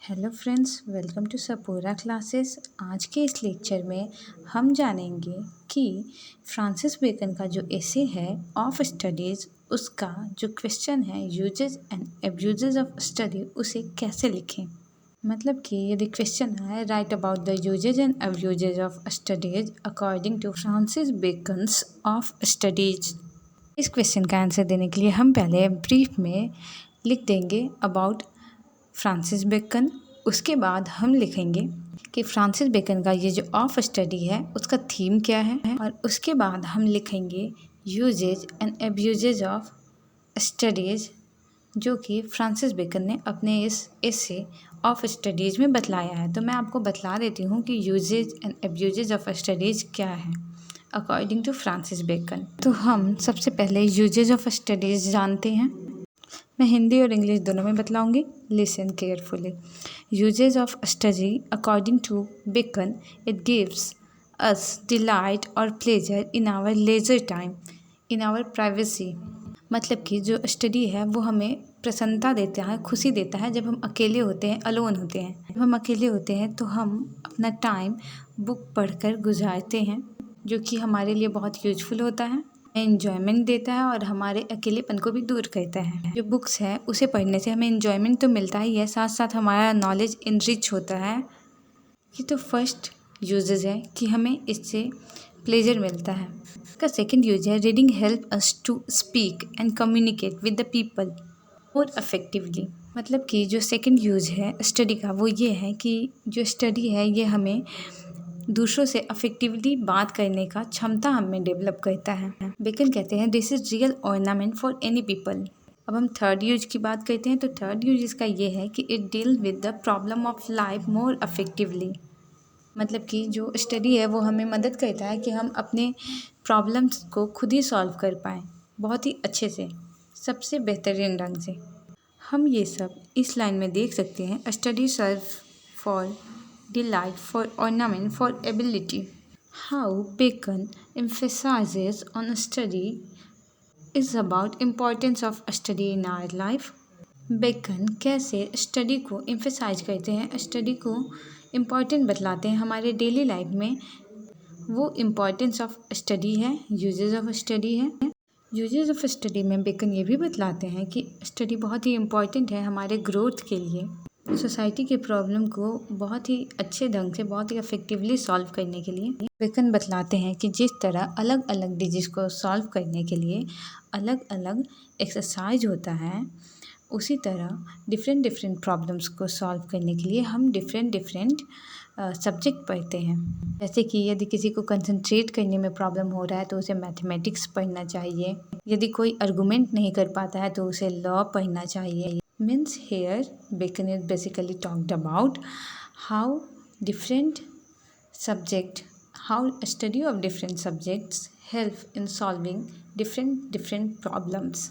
Hello friends, welcome to Sapora classes. आज के इस लेक्चर में हम जानेंगे कि फ्रांसिस बेकन का जो एसे है ऑफ स्टडीज़, उसका जो क्वेश्चन है uses and abuses of study, उसे कैसे लिखें। मतलब कि यदि क्वेश्चन है write about the uses and abuses of studies according to Francis Bacon's of studies. इस क्वेश्चन का आंसर देने के लिए हम पहले ब्रीफ में लिख देंगे अबाउट फ्रांसिस बेकन। उसके बाद हम लिखेंगे कि फ्रांसिस बेकन का ये जो ऑफ स्टडी है उसका थीम क्या है, और उसके बाद हम लिखेंगे uses and abuses of studies, जो कि फ्रांसिस बेकन ने अपने इस एसे ऑफ स्टडीज में बतलाया है। तो मैं आपको बतला देती हूँ कि uses and abuses of studies क्या है अकॉर्डिंग टू फ्रांसिस बेकन। तो हम सबसे पहले यूजेज ऑफ स्टडीज जानते हैं। मैं हिंदी और इंग्लिश दोनों में बतलाऊंगी, listen carefully. Uses of study according to Bacon, it gives us delight और pleasure in our leisure time, in our privacy. मतलब कि जो स्टडी है वो हमें प्रसन्नता देता है, खुशी देता है जब हम अकेले होते हैं, अलोन होते हैं। जब हम अकेले होते हैं तो हम अपना टाइम बुक पढ़कर गुजारते हैं, जो कि हमारे लिए बहुत यूजफुल होता है, एन्जॉयमेंट देता है और हमारे अकेलेपन को भी दूर करता है। जो बुक्स है उसे पढ़ने से हमें एन्जॉयमेंट तो मिलता ही है, साथ साथ हमारा नॉलेज इनरिच होता है। ये तो फर्स्ट यूजेस है कि हमें इससे प्लेजर मिलता है। इसका सेकंड यूज है reading help us to speak and communicate with the people more effectively. मतलब कि जो सेकंड यूज है स्टडी का वो ये है कि जो स्टडी है ये हमें दूसरों से अफेक्टिवली बात करने का क्षमता हमें डेवलप करता है। बेकन कहते हैं this is real ornament for any people. अब हम थर्ड यूज की बात करते हैं, तो थर्ड यूज इसका ये है कि it deal with the problem of life more effectively. मतलब कि जो स्टडी है वो हमें मदद करता है कि हम अपने प्रॉब्लम्स को खुद ही सॉल्व कर पाएँ बहुत ही अच्छे से, सबसे बेहतरीन ढंग से। हम ये सब इस लाइन में देख सकते हैं, study serve for delight, for ornament, for ability. How Bacon emphasizes on study is about importance of study in our life. Bacon कैसे स्टडी को एम्फेसाइज करते हैं, स्टडी को इम्पॉर्टेंट बतलाते हैं हमारे डेली लाइफ में। वो इम्पॉर्टेंस ऑफ स्टडी है, यूजेस ऑफ स्टडी है। यूजेस ऑफ स्टडी में बेकन ये भी बतलाते हैं कि स्टडी बहुत ही इम्पॉर्टेंट है हमारे ग्रोथ के लिए, सोसाइटी के प्रॉब्लम को बहुत ही अच्छे ढंग से, बहुत ही इफेक्टिवली सॉल्व करने के लिए। बेकन बतलाते हैं कि जिस तरह अलग अलग डिजीज़ को सॉल्व करने के लिए अलग अलग एक्सरसाइज होता है, उसी तरह डिफरेंट डिफरेंट प्रॉब्लम्स को सॉल्व करने के लिए हम डिफरेंट सब्जेक्ट पढ़ते हैं। जैसे कि यदि किसी को कंसंट्रेट करने में प्रॉब्लम हो रहा है तो उसे मैथमेटिक्स पढ़ना चाहिए। यदि कोई आर्गूमेंट नहीं कर पाता है तो उसे लॉ पढ़ना चाहिए। Means here Bacon is basically talked about how different study of different subjects help in solving different problems.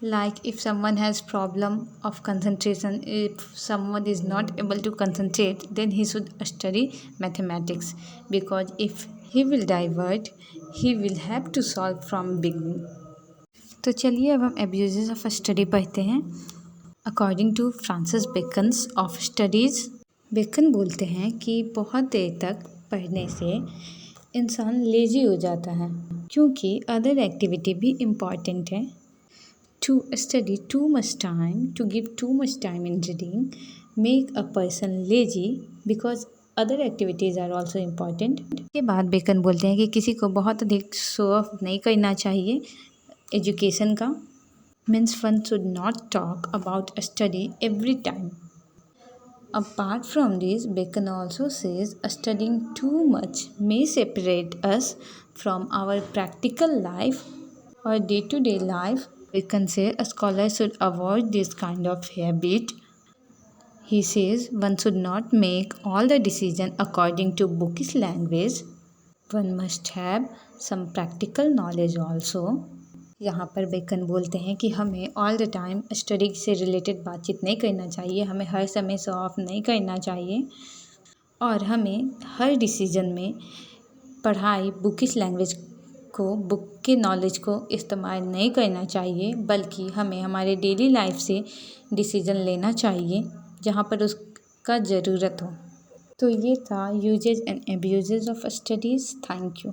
Like if someone has problem of concentration, if someone is not able to concentrate, then he should study mathematics, because if he will divert, he will have to solve from beginning. तो चलिए अब हम abuses of study पढ़ते हैं according to Francis Bacon's of studies. Bacon बोलते हैं कि बहुत देर तक पढ़ने से इंसान लेजी हो जाता है, क्योंकि अदर एक्टिविटी भी इम्पॉर्टेंट है। To study too much time, to give too much time in reading make a person lazy because other activities are also important. के बाद बेकन बोलते हैं कि किसी को बहुत अधिक शो ऑफ नहीं करना चाहिए एजुकेशन का। Means one should not talk about study every time. Apart from this, Bacon also says studying too much may separate us from our practical life or day-to-day life. Bacon says a scholar should avoid this kind of habit. He says one should not make all the decision according to bookish language. One must have some practical knowledge also. यहाँ पर bacon बोलते हैं कि हमें all the time study से related बातचीत नहीं करना चाहिए, हमें हर समय शो ऑफ नहीं करना चाहिए, और हमें हर डिसीजन में पढ़ाई बुकिश लैंग्वेज को, बुक के नॉलेज को इस्तेमाल नहीं करना चाहिए, बल्कि हमें हमारे डेली लाइफ से डिसीजन लेना चाहिए, जहाँ पर उस का ज़रूरत हो। तो ये था uses and abuses of studies. Thank you.